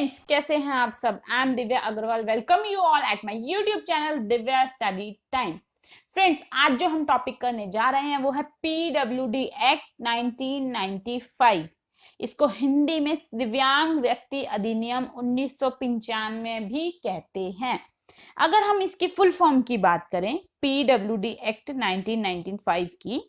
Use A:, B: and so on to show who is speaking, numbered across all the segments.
A: Friends, कैसे हैं आप सब। I am Divya Agarwal, welcome you all at my YouTube channel Divya study time. Friends, आज जो हम टॉपिक करने जा रहे हैं वो है पीडब्ल्यूडी एक्ट 1995। इसको हिंदी में दिव्यांग व्यक्ति अधिनियम 1995 भी कहते हैं। अगर हम इसकी फुल फॉर्म की बात करें, पीडब्ल्यूडी एक्ट 1995 की,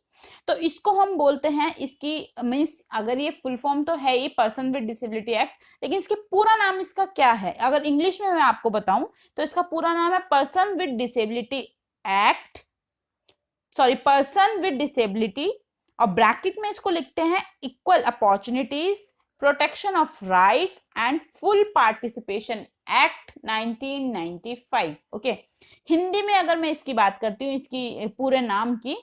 A: तो इसको हम बोलते हैं, इसकी मीन्स अगर ये फुल फॉर्म तो है ही पर्सन विद डिसेबिलिटी एक्ट, लेकिन इसके पूरा नाम इसका क्या है अगर इंग्लिश में मैं आपको बताऊं तो इसका पूरा नाम है person with disability act, sorry person with disability, और ब्रैकेट में इसको लिखते हैं equal opportunities protection of rights and full participation act 1995। Okay, Hindi में अगर मैं इसकी बात करती हूँ इसकी पूरे नाम की,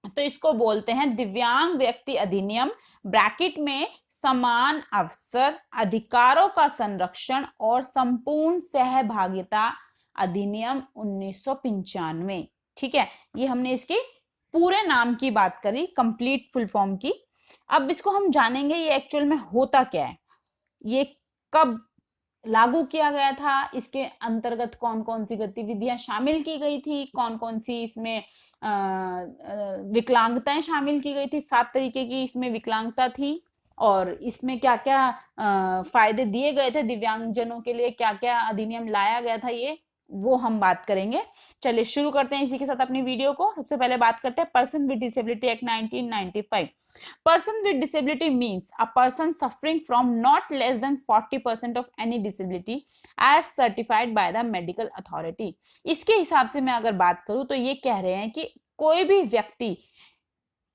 A: तो इसको बोलते हैं दिव्यांग व्यक्ति अधिनियम, ब्रैकेट में समान अवसर अधिकारों का संरक्षण और संपूर्ण सहभागिता अधिनियम 1995। ठीक है, ये हमने इसकी पूरे नाम की बात करी, कंप्लीट फुल फॉर्म की। अब इसको हम जानेंगे ये एक्चुअल में होता क्या है, ये कब लागू किया गया था, इसके अंतर्गत कौन कौन सी गतिविधियां शामिल की गई थी, कौन कौन सी इसमें विकलांगताएं शामिल की गई थी, 7 तरीके की इसमें विकलांगता थी, और इसमें क्या क्या फायदे दिए गए थे दिव्यांगजनों के लिए, क्या क्या अधिनियम लाया गया था, ये वो हम बात करेंगे। चलिए शुरू करते हैं इसी के साथ अपनी वीडियो को। सबसे पहले बात करते हैं person with disability act 1995। Person with disability means a person suffering from not less than 40% of any disability as certified by the medical authority। इसके हिसाब से मैं अगर बात करूं तो ये कह रहे हैं कि कोई भी व्यक्ति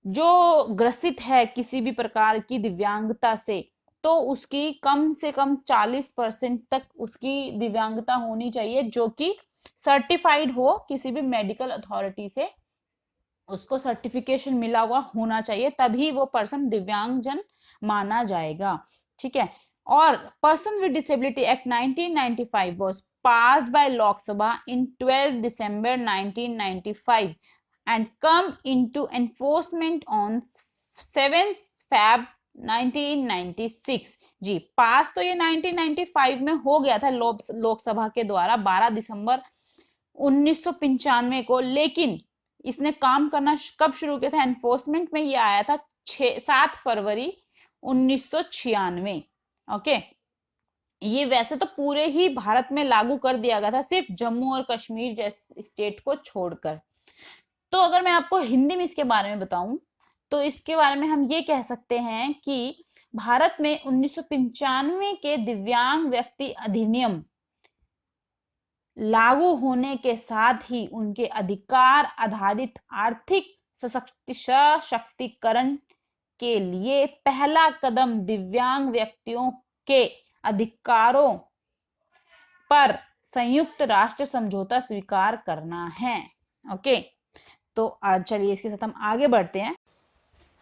A: जो ग्रसित है किसी भी प्रकार की दिव्यांगता से, तो उसकी कम से कम 40% तक उसकी दिव्यांगता होनी चाहिए, जो कि सर्टिफाइड हो किसी भी मेडिकल अथॉरिटी से, उसको सर्टिफिकेशन मिला हुआ होना चाहिए, तभी वो पर्सन दिव्यांगजन माना जाएगा। ठीक है, और person with disability act 1995 was passed by Lok Sabha in 12 December 1995 and come into enforcement on 7 Feb 1996। जी, पास तो ये 1995 में हो गया था लोकसभा के द्वारा 12 दिसंबर 1995 को, लेकिन इसने काम करना कब शुरू किया था, एनफोर्समेंट में ये आया था 7 फरवरी 1996। ओके, ये वैसे तो पूरे ही भारत में लागू कर दिया गया था, सिर्फ जम्मू और कश्मीर जैसे स्टेट को छोड़कर। तो अगर मैं आपको हिंदी में इसके बारे में बताऊं तो इसके बारे में हम ये कह सकते हैं कि भारत में 1995 के दिव्यांग व्यक्ति अधिनियम लागू होने के साथ ही उनके अधिकार आधारित आर्थिक सशक्तिकरण के लिए पहला कदम दिव्यांग व्यक्तियों के अधिकारों पर संयुक्त राष्ट्र समझौता स्वीकार करना है। ओके, तो आज चलिए इसके साथ हम आगे बढ़ते हैं।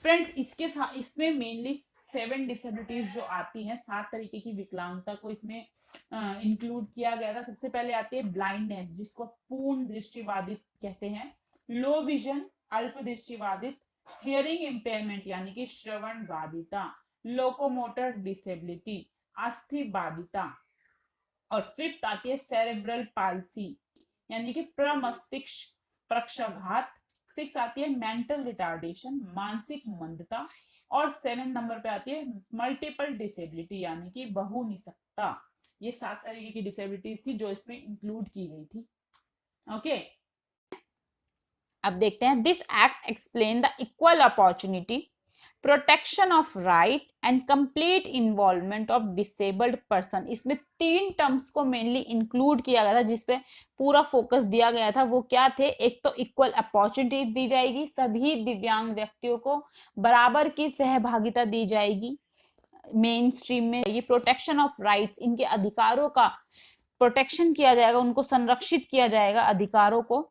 A: फ्रेंड्स, इसके साथ इसमें मेनली 7 डिसेबिलिटीज जो आती हैं, 7 तरीके की विकलांगता को इसमें इंक्लूड किया गया था। सबसे पहले आती है ब्लाइंडनेस, जिसको पूर्ण दृष्टिबाधित कहते हैं, लो विजन अल्प दृष्टिबाधित, हियरिंग इम्पेयरमेंट यानी कि श्रवण बाधिता, लोकोमोटर डिसेबिलिटी अस्थि बाधिता, और फिफ्थ आती है सेरेब्रल पाल्सी यानी कि प्रमस्तिष्क पक्षाघात, 6 आती है मेंटल रिटार्डेशन मानसिक मंदता, और 7 नंबर पे आती है मल्टीपल डिसेबिलिटी यानी कि बहुनिसक्ता। ये 7 तरीके की डिसेबिलिटीज थी जो इसमें इंक्लूड की गई थी। ओके, अब देखते हैं, this act explain the equal opportunity protection of right and complete involvement of disabled person. इसमें 3 टर्म्स को मेनली इंक्लूड किया गया था, जिसपे पूरा फोकस दिया गया था। वो क्या थे, एक तो इक्वल अपॉर्चुनिटी दी जाएगी, सभी दिव्यांग व्यक्तियों को बराबर की सहभागिता दी जाएगी मेन स्ट्रीम में। ये प्रोटेक्शन ऑफ राइट्स, इनके अधिकारों का प्रोटेक्शन किया जाएगा, उनको संरक्षित किया जाएगा अधिकारों को,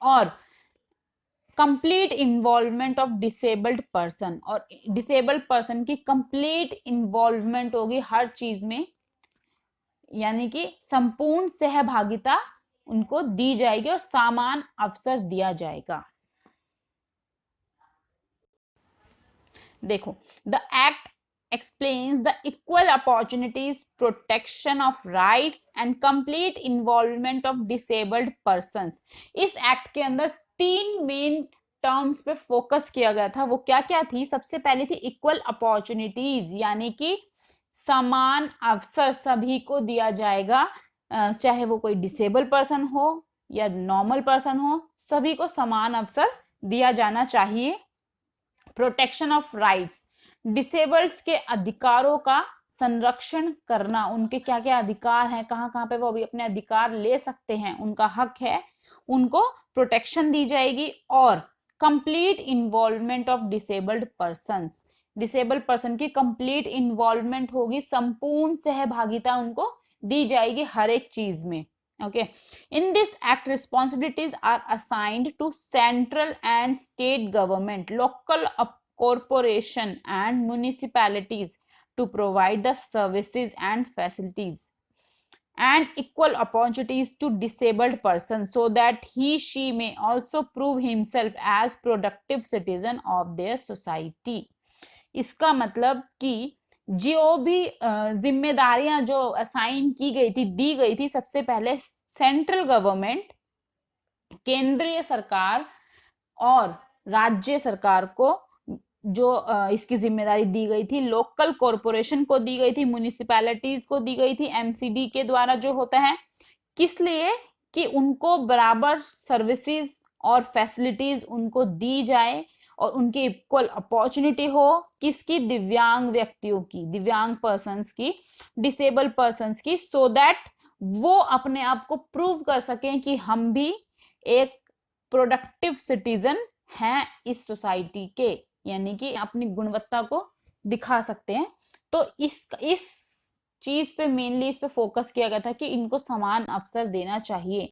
A: और complete involvement of disabled person, और डिसेबल्ड पर्सन की कंप्लीट इन्वॉल्वमेंट होगी हर चीज में, यानी कि संपूर्ण सहभागिता उनको दी जाएगी और समान अवसर दिया जाएगा। देखो, the act explains the equal opportunities, protection of rights and complete involvement of disabled persons. इस एक्ट के अंदर 3 मेन टर्म्स पे फोकस किया गया था। वो क्या क्या थी? सबसे पहली थी इक्वल अपॉर्चुनिटीज, यानी कि समान अवसर सभी को दिया जाएगा, चाहे वो कोई डिसेबल पर्सन हो या नॉर्मल पर्सन हो, सभी को समान अवसर दिया जाना चाहिए। प्रोटेक्शन ऑफ राइट्स, डिसेबल्ड्स के अधिकारों का संरक्षण करना, उनके क्या क्या अधिकार हैं, कहाँ कहाँ पे वो अभी अपने अधिकार ले सकते हैं, उनका हक है, उनको प्रोटेक्शन दी जाएगी। और complete involvement of disabled persons, disabled person की कंप्लीट इन्वॉल्वमेंट होगी, संपूर्ण सहभागिता उनको दी जाएगी हर एक चीज में। Okay, in this act responsibilities are assigned to central and state government, local corporation and municipalities to provide the services and facilities and equal opportunities to disabled persons so that he she may also prove himself as productive citizen of their society. इसका मतलब कि जो भी जिम्मेदारियां जो assign की गई थी, दी गई थी, सबसे पहले सेंट्रल गवर्नमेंट, केंद्रीय सरकार और राज्य सरकार को जो इसकी जिम्मेदारी दी गई थी, लोकल कॉरपोरेशन को दी गई थी, म्युनिसिपैलिटीज को दी गई थी, एमसीडी के द्वारा जो होता है, किस लिए? कि उनको बराबर सर्विसेज और फैसिलिटीज उनको दी जाए और उनकी इक्वल अपॉर्चुनिटी हो, किसकी? दिव्यांग व्यक्तियों की, दिव्यांग पर्सन्स की, डिसेबल पर्सन्स की, सो दैट वो अपने आप को प्रूव कर सकें कि हम भी एक प्रोडक्टिव सिटीजन हैं इस सोसाइटी के, यानी कि अपनी गुणवत्ता को दिखा सकते हैं। तो इस चीज पे मेनली इस पे फोकस किया गया था कि इनको समान अवसर देना चाहिए।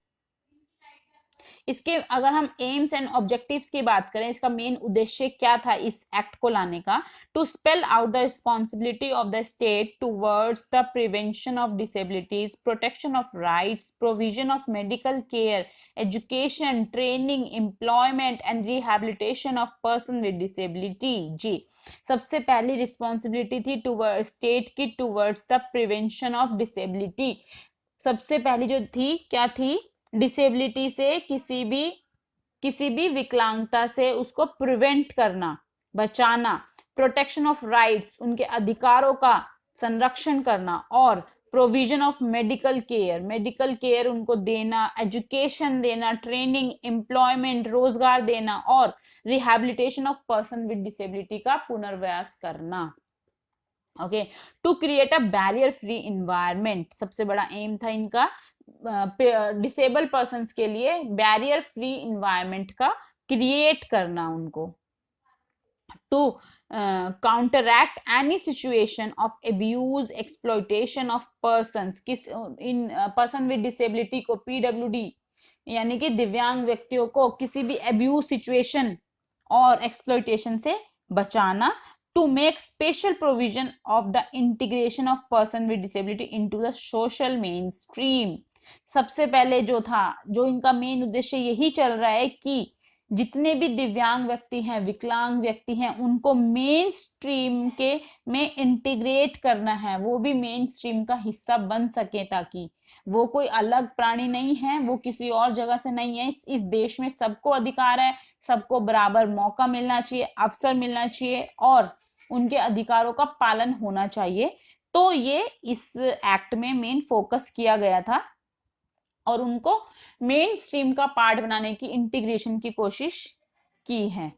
A: इसके अगर हम एम्स एंड ऑब्जेक्टिव्स की बात करें, इसका मेन उद्देश्य क्या था इस एक्ट को लाने का? To spell out the responsibility of the state towards the prevention of disabilities, protection of rights, provision of medical care, education, training, employment and rehabilitation of person with disability. जी, सबसे पहली रिस्पॉन्सिबिलिटी थी toward state की towards the prevention of disability. सबसे पहली जो थी क्या थी? डिसेबिलिटी से, किसी भी विकलांगता से उसको प्रिवेंट करना, बचाना। प्रोटेक्शन ऑफ राइट्स, उनके अधिकारों का संरक्षण करना। और प्रोविजन ऑफ मेडिकल केयर उनको देना, एजुकेशन देना, ट्रेनिंग, एम्प्लॉयमेंट, रोजगार देना, और rehabilitation of person with disability का पुनर्वास करना। Okay, to create a barrier free environment, सबसे बड़ा एम था इनका डिसेबल पर्सन्स के लिए बैरियर फ्री इन्वायरमेंट का क्रिएट करना उनको। To counteract any situation of abuse, exploitation of persons, किस इन पर्सन विद डिसेबिलिटी को, पीडब्ल्यूडी यानी कि दिव्यांग व्यक्तियों को किसी भी अब्यूज सिचुएशन और एक्सप्लॉयटेशन से बचाना। To make special provision of the integration of person with disability into the social mainstream, सबसे पहले जो था, जो इनका मेन उद्देश्य यही चल रहा है कि जितने भी दिव्यांग व्यक्ति हैं, विकलांग व्यक्ति हैं, उनको मेन स्ट्रीम के में इंटीग्रेट करना है, वो भी मेन स्ट्रीम का हिस्सा बन सके, ताकि वो कोई अलग प्राणी नहीं है, वो किसी और जगह से नहीं है। इस देश में सबको अधिकार है, सबको बराबर मौका मिलना चाहिए, अवसर मिलना चाहिए और उनके अधिकारों का पालन होना चाहिए। तो ये इस एक्ट में मेन फोकस किया गया था और उनको मेन स्ट्रीम का पार्ट बनाने की, इंटीग्रेशन की कोशिश की है।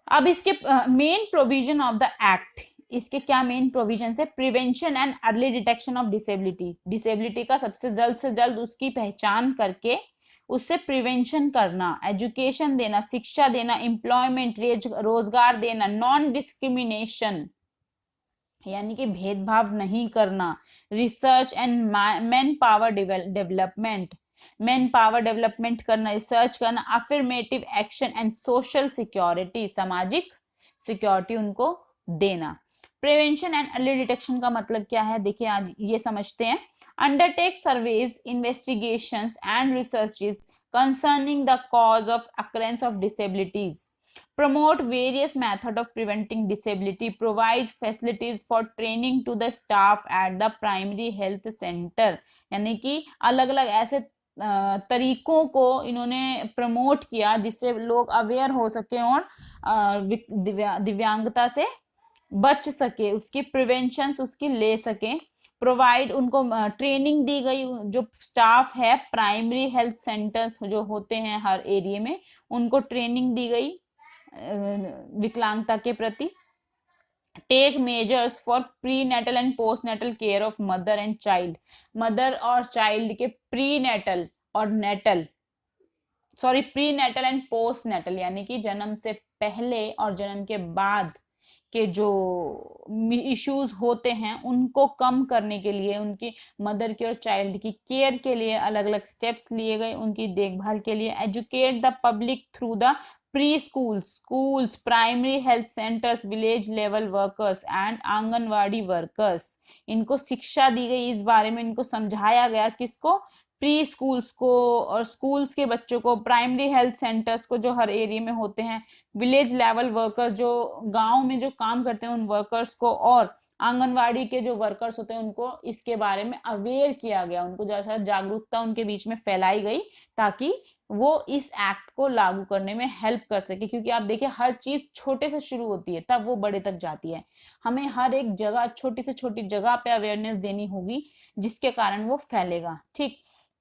A: अब इसके main provision of the act, इसके क्या मेन प्रोविजन है? Prevention and early detection of disability, disability का सबसे जल्द से जल्द उसकी पहचान करके उससे प्रिवेंशन करना, एजुकेशन देना, शिक्षा देना, एम्प्लॉयमेंट, रोजगार देना, नॉन डिस्क्रिमिनेशन यानी कि भेदभाव नहीं करना, research and man power development, man power development करना, रिसर्च करना, affirmative action and social security, सामाजिक सिक्योरिटी उनको देना। प्रिवेंशन एंड अर्ली डिटेक्शन का मतलब क्या है? देखिए आज ये समझते हैं। Undertake surveys, investigations and researches concerning the cause of occurrence of disabilities, promote various methods of preventing disability, provide facilities for training to the staff at the primary health center। यानी कि अलग अलग ऐसे तरीकों को इन्होंने प्रमोट किया जिससे लोग अवेयर हो सके और दिव्यांगता से बच सके, उसकी प्रिवेंशन उसकी ले सके। प्रोवाइड, उनको ट्रेनिंग दी गई, जो स्टाफ है प्राइमरी हेल्थ सेंटर्स जो होते हैं हर एरिया में, उनको ट्रेनिंग दी गई विकलांगता के प्रति। Take measures for prenatal and postnatal care of mother and child, mother और चाइल्ड के प्री नेटल और natal prenatal and postnatal यानी कि जन्म से पहले और जन्म के बाद के जो इश्यूज होते हैं उनको कम करने के लिए, उनकी मदर की और चाइल्ड की केयर के लिए अलग अलग स्टेप्स लिए गए, उनकी देखभाल के लिए। Educate the public through the pre schools, primary health centres, village level workers and anganwadi workers, इनको शिक्षा दी गई, इस बारे में इनको समझाया गया, किसको, प्री स्कूल्स को और स्कूल्स के बच्चों को, प्राइमरी हेल्थ सेंटर्स को जो हर एरिया में होते हैं, विलेज लेवल वर्कर्स जो गांव में जो काम करते हैं उन वर्कर्स को, और आंगनवाड़ी के जो वर्कर्स होते हैं उनको इसके बारे में अवेयर किया गया, उनको जैसा जागरूकता उनके बीच में फैलाई गई ताकि वो इस एक्ट को लागू करने में हेल्प कर सके। क्योंकि आप देखिए हर चीज छोटे से शुरू होती है तब वो बड़े तक जाती है, हमें हर एक जगह छोटी से छोटी जगह पे अवेयरनेस देनी होगी जिसके कारण वो फैलेगा। ठीक,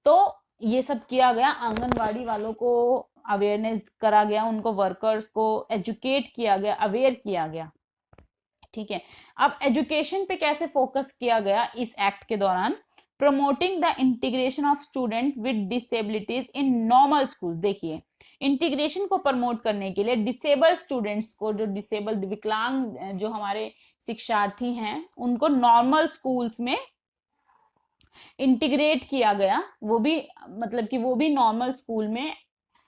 A: तो ये सब किया गया, आंगनवाड़ी वालों को अवेयरनेस करा गया, उनको वर्कर्स को एजुकेट किया गया, अवेयर किया गया। ठीक है, अब एजुकेशन पे कैसे फोकस किया गया इस एक्ट के दौरान, promoting the integration of student with disabilities in normal schools. देखिए इंटीग्रेशन को प्रमोट करने के लिए डिसेबल स्टूडेंट्स को, जो डिसेबल विकलांग जो हमारे शिक्षार्थी हैं उनको नॉर्मल स्कूल्स में इंटीग्रेट किया गया, वो भी मतलब कि वो भी नॉर्मल स्कूल में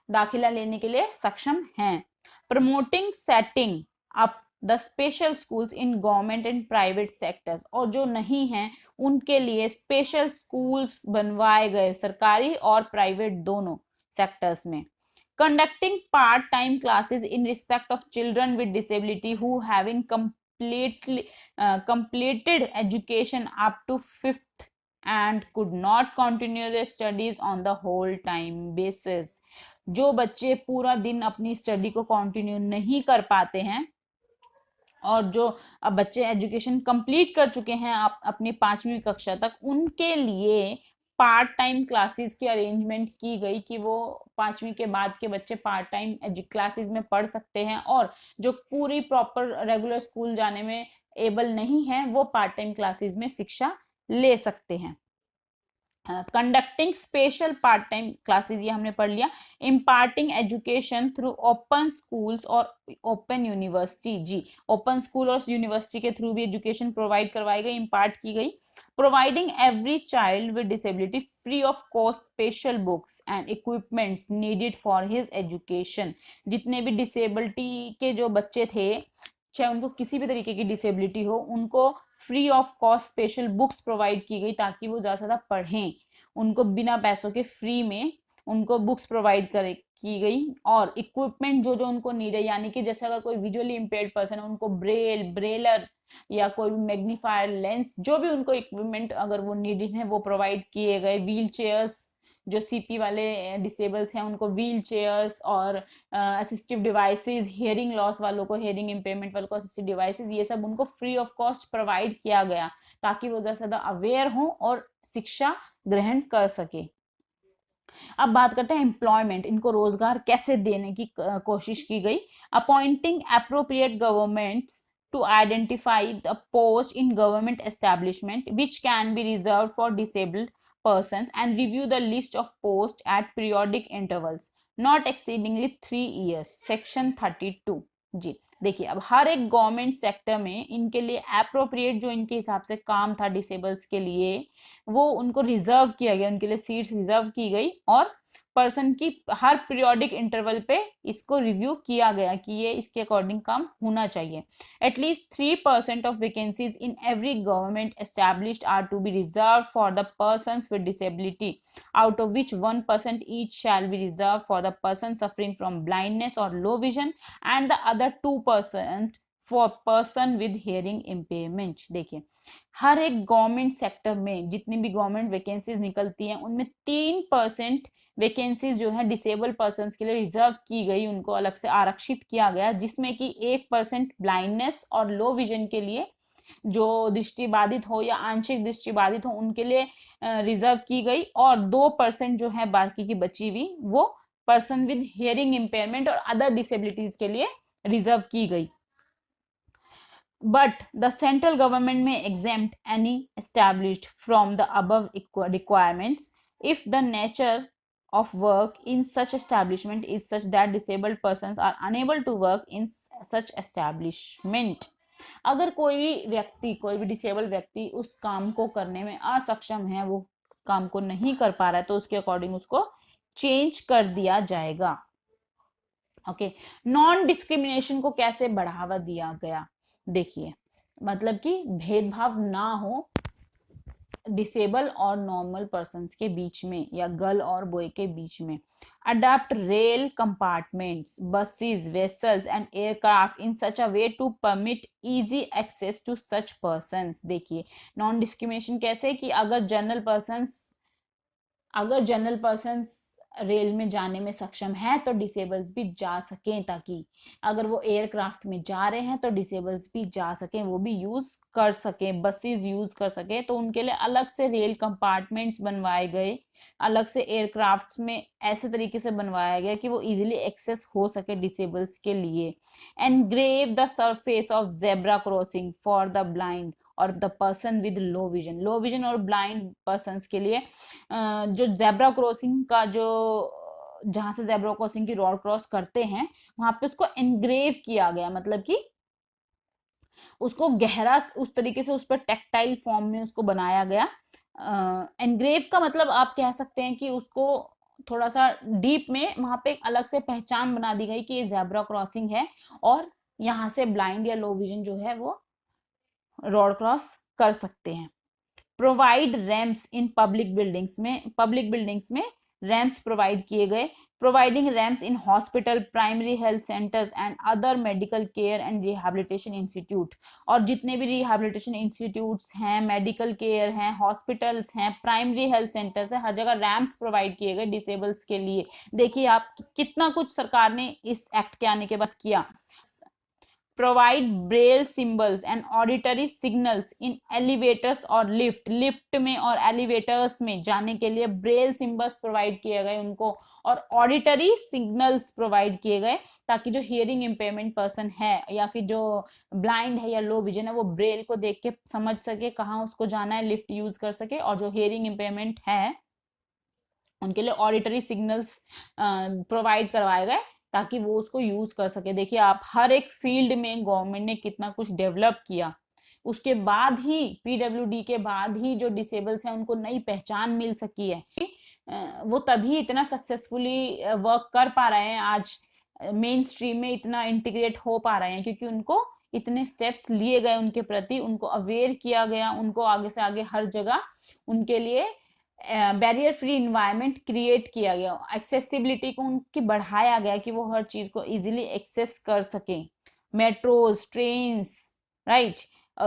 A: दाखिला लेने के लिए सक्षम हैं। Promoting setting up the special schools in government and private sectors, और जो नहीं हैं उनके लिए स्पेशल स्कूल्स बनवाए गए सरकारी और प्राइवेट दोनों सेक्टर्स में। Conducting part time classes in respect of children with disability who having completed education up to 5th and could not continue their studies on the whole time basis। जो बच्चे पूरा दिन अपनी स्टडी को continue नहीं कर पाते हैं और जो अब बच्चे एजुकेशन कंप्लीट कर चुके हैं अपनी 5वीं कक्षा तक, उनके लिए पार्ट टाइम क्लासेस की अरेंजमेंट की गई कि वो 5वीं के बाद के बच्चे पार्ट टाइम क्लासेस में पढ़ सकते हैं, और जो पूरी प्रॉपर रेगुलर स्कूल जाने में एबल नहीं है वो पार्ट टाइम क्लासेस में शिक्षा ले सकते हैं। Conducting special part time classes, ये हमने पढ़ लिया। Imparting education through open schools और ओपन यूनिवर्सिटी, जी ओपन स्कूल और यूनिवर्सिटी के थ्रू भी एजुकेशन प्रोवाइड करवाई गई, इम्पार्ट की गई। Providing every child with disability free of cost special books and equipments needed for his education, जितने भी डिसेबिलिटी के जो बच्चे थे चाहे उनको किसी भी तरीके की डिसेबिलिटी हो, उनको free of cost special books provide की गई ताकि वो ज़्यादा से ज़्यादा पढ़ें, उनको बिना पैसों के फ्री में उनको बुक्स प्रोवाइड की गई। और इक्विपमेंट जो जो उनको नीड है, यानी कि जैसे अगर कोई विजुअली इम्पेयर्ड पर्सन है उनको ब्रेलर या कोई मैग्नीफायर लेंस, जो भी उनको इक्विपमेंट अगर वो नीडेड है वो प्रोवाइड किए गए। व्हील चेयर्स, जो सीपी वाले डिसेबल्स हैं उनको व्हील चेयर्स और असिस्टिव डिवाइसेस, हियरिंग लॉस वालों को, हियरिंग इम्पेयरमेंट वालों को असिस्टिव डिवाइसेस, ये सब उनको फ्री ऑफ कॉस्ट प्रोवाइड किया गया ताकि वो ज़्यादा से ज़्यादा अवेयर हों और शिक्षा ग्रहण कर सके। अब बात करते हैं एम्प्लॉयमेंट, इनको रोजगार कैसे देने की कोशिश की गई। Appointing appropriate governments to identify the post in government establishment which can be reserved for disabled persons and review the list of posts at periodic intervals not exceedingly 3 years, section 32। जी देखिए, अब हर एक गवर्नमेंट सेक्टर में इनके लिए appropriate जो इनके हिसाब से काम था डिसेबल्स के लिए, वो उनको रिजर्व किया गया, उनके लिए सीट्स रिजर्व की गई और पर्सन की हर पीरियोडिक इंटरवल पे इसको रिव्यू किया गया कि ये इसके अकॉर्डिंग काम होना चाहिए। At least 3% of vacancies in every government established are to be reserve for the persons with disability, out of which 1% each shall be reserve for the person suffering from blindness और low vision and the other 2% for person with hearing impairment. देखिए, हर एक government sector में जितनी भी government vacancies निकलती हैं उनमें 3% वैकेंसीज जो है डिसेबल पर्सन के लिए रिजर्व की गई, उनको अलग से आरक्षित किया गया, जिसमें कि 1% ब्लाइंडनेस और लो विजन के लिए, जो दृष्टि बाधित हो या आंशिक दृष्टि बाधित हो उनके लिए रिजर्व की गई, और 2% जो है बाकी की बची हुई वो पर्सन विद हियरिंग इम्पेयरमेंट और अदर डिसेबिलिटीज के लिए रिजर्व की गई। But the central government may exempt any established from the above requirements if the nature of work in such establishment is such that disabled persons are unable to work in such establishment। अगर कोई भी disable व्यक्ति उस काम को करने में असक्षम है, वो काम को नहीं कर पा रहा है, तो उसके अकॉर्डिंग उसको चेंज कर दिया जाएगा। ओके, नॉन डिस्क्रिमिनेशन को कैसे बढ़ावा दिया गया? देखिए, मतलब कि भेदभाव ना हो डिसेबल और नॉर्मल पर्सन्स के बीच में या गर्ल और बॉय के बीच में। Adopt rail compartments, buses, vessels and aircraft in such a way to permit easy access to such persons. देखिए, नॉन डिस्क्रिमिनेशन कैसे कि अगर जनरल पर्सन्स रेल में जाने में सक्षम है तो डिसेबल्स भी जा सकें, ताकि अगर वो एयरक्राफ्ट में जा रहे हैं तो डिसेबल्स भी जा सकें, वो भी यूज कर सकें, बसेस यूज कर सकें। तो उनके लिए अलग से रेल कंपार्टमेंट्स बनवाए गए, अलग से एयरक्राफ्ट्स में ऐसे तरीके से बनवाया गया कि वो इजीली एक्सेस हो सके डिसेबल्स के लिए। Engrave the surface of zebra crossing for the blind और the person with low vision और ब्लाइंड पर्सन के लिए जो जेब्रा क्रॉसिंग का जो जहां से जेब्रा क्रॉसिंग की रोड क्रॉस करते हैं वहां पे उसको एनग्रेव किया गया, मतलब कि उसको गहरा उस तरीके से उस पर टेक्टाइल फॉर्म में उसको बनाया गया। एनग्रेव का मतलब आप कह सकते हैं कि उसको थोड़ा सा डीप में वहां पे एक अलग से पहचान बना दी गई कि ये जेब्रा क्रॉसिंग है और यहाँ से ब्लाइंड या लो विजन जो है वो रोड क्रॉस कर सकते हैं। Provide ramps in public buildings में रैम्प्स प्रोवाइड किए गए। Providing ramps in hospital, primary health centres and other medical care and rehabilitation institute, और जितने भी रिहैबिलिटेशन इंस्टीट्यूट्स हैं, मेडिकल केयर हैं, हॉस्पिटल्स हैं, प्राइमरी हेल्थ सेंटर्स हैं, हर जगह रैम्प्स प्रोवाइड किए गए डिसेबल्स के लिए। देखिए आप कितना कुछ सरकार ने इस एक्ट के आने के बाद किया। Provide Braille symbols and auditory signals in elevators और लिफ्ट में और एलिवेटर्स में जाने के लिए ब्रेल सिंबल्स प्रोवाइड किए गए उनको, और ऑडिटरी सिग्नल्स प्रोवाइड किए गए ताकि जो हियरिंग इम्पेयरमेंट पर्सन है या फिर जो ब्लाइंड है या लो विजन है वो ब्रेल को देख के समझ सके कहाँ उसको जाना है, लिफ्ट यूज कर सके, और जो हियरिंग इम्पेयरमेंट है उनके लिए ऑडिटरी सिग्नल्स प्रोवाइड करवाए गए ताकि वो उसको यूज कर सके। देखिए आप हर एक फील्ड में गवर्नमेंट ने कितना कुछ डेवलप किया, उसके बाद ही पीडब्ल्यूडी के बाद ही जो डिसेबल्स हैं उनको नई पहचान मिल सकी है। वो तभी इतना सक्सेसफुली वर्क कर पा रहे हैं, आज मेन स्ट्रीम में इतना इंटीग्रेट हो पा रहे हैं क्योंकि उनको इतने स्टेप्स लिए गए, उनके प्रति उनको अवेयर किया गया, उनको आगे से आगे हर जगह उनके लिए बैरियर फ्री इन्वायरमेंट क्रिएट किया गया, एक्सेसिबिलिटी को उनकी बढ़ाया गया कि वो हर चीज को इजीली एक्सेस कर सके। Metros, trains, right,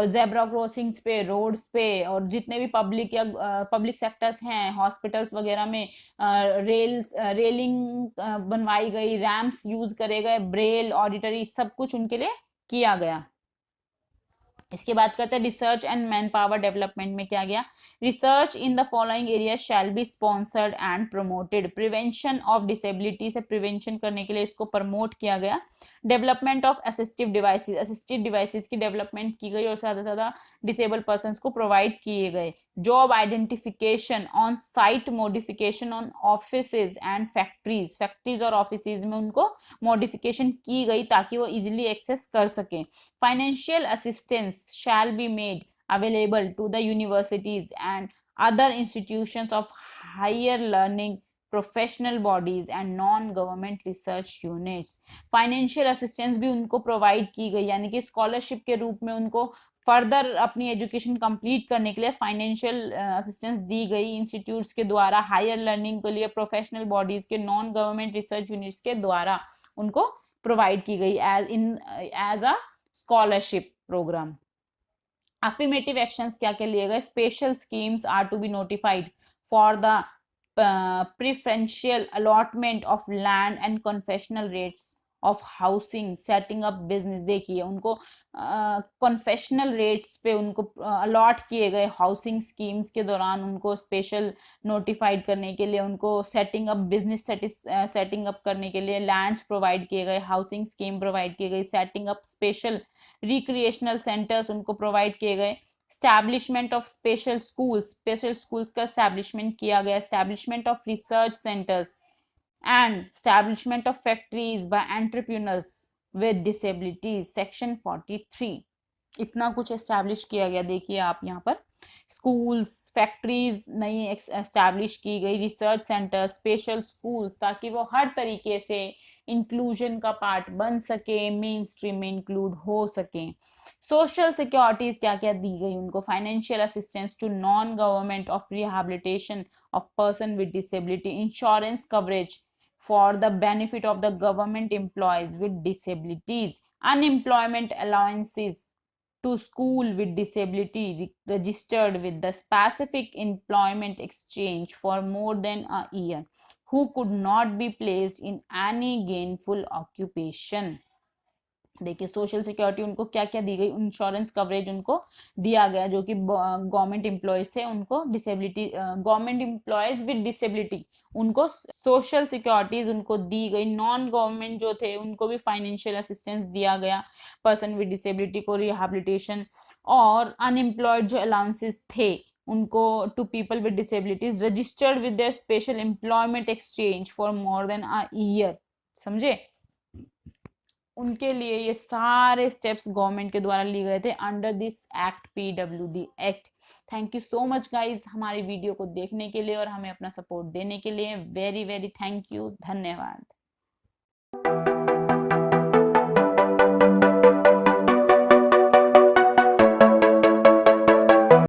A: zebra crossings पे, रोड्स पे, और जितने भी पब्लिक या पब्लिक सेक्टर्स हैं, हॉस्पिटल्स वगैरह में रेलिंग बनवाई गई, रैम्प्स यूज करे गए, ब्रेल, ऑडिटरी, सब कुछ उनके लिए किया गया। इसके बाद करते हैं research and man power development में क्या गया। Research in the following area shall be sponsored and promoted. Prevention of disability से प्रिवेंशन करने के लिए इसको प्रमोट किया गया। डेवलपमेंट ऑफ असिस्टिव डिवाइसेस की डेवलपमेंट की गई और ज्यादा से ज्यादा डिसेबल पर्सन को प्रोवाइड किए गए। Job identification on site modification on offices and factories और ऑफिसेज में उनको मॉडिफिकेशन की गई ताकि वो इजिली एक्सेस कर सकें। Financial assistance shall be made available to the universities and other institutions of higher learning professional bodies and non government research units. Financial assistance भी उनको प्रोवाइड की गई, यानी कि स्कॉलरशिप के रूप में उनको फर्दर अपनी एजुकेशन कंप्लीट करने के लिए फाइनेंशियल असिस्टेंस दी गई इंस्टीट्यूट्स के द्वारा, हायर लर्निंग के लिए प्रोफेशनल बॉडीज के नॉन गवर्नमेंट रिसर्च यूनिट्स के द्वारा उनको प्रोवाइड की गई as a scholarship programme. Affirmative actions क्या क्या लिए गए? Special schemes are to be notified for the preferential allotment of land and concessional rates of housing, setting up business। देखिए उनको कन्फेशनल रेट्स पे उनको अलॉट किए गए हाउसिंग स्कीम्स के दौरान, उनको स्पेशल नोटिफाइड करने के लिए, उनको setting up business setting up करने के लिए लैंड्स प्रोवाइड किए गए, हाउसिंग स्कीम प्रोवाइड किए गई, setting up special recreational centres उनको प्रोवाइड किए गए, स्टैब्लिशमेंट ऑफ स्पेशल स्कूल्स का एस्टैब्लिशमेंट किया गया, establishment of research centres and establishment of factories by entrepreneurs with disabilities, section 43। इतना कुछ एस्टैब्लिश किया गया। देखिए आप यहाँ पर स्कूल्स, फैक्ट्रीज नई एस्टैब्लिश की गई, रिसर्च सेंटर, स्पेशल स्कूल्स, ताकि वो हर तरीके से इंक्लूजन का पार्ट बन सके, मेन स्ट्रीम में इंक्लूड हो सके। सोशल सिक्योरिटीज क्या क्या दी गई उनको? Financial assistance to non government of rehabilitation of person with disability, insurance coverage for the benefit of the government employees with disabilities, unemployment allowances to school with disability registered with the specific employment exchange for more than a year, who could not be placed in any gainful occupation। देखिए social security उनको क्या क्या दी गई? Insurance coverage उनको दिया गया, जो कि गवर्नमेंट एम्प्लॉयज थे उनको disability, government employees with disability उनको सोशल सिक्योरिटीज उनको दी गई। नॉन गवर्नमेंट जो थे उनको भी फाइनेंशियल असिस्टेंस दिया गया, पर्सन विद डिसेबिलिटी को रिहैबिलिटेशन, और अनएम्प्लॉयड जो अलाउंसेस थे उनको to people with disabilities registered with their special employment exchange for more than a year. समझे? उनके लिए ये सारे स्टेप्स गवर्नमेंट के द्वारा लिए गए थे under this act, PWD act. Thank you so much guys हमारी वीडियो को देखने के लिए और हमें अपना सपोर्ट देने के लिए। वेरी वेरी थैंक यू, धन्यवाद।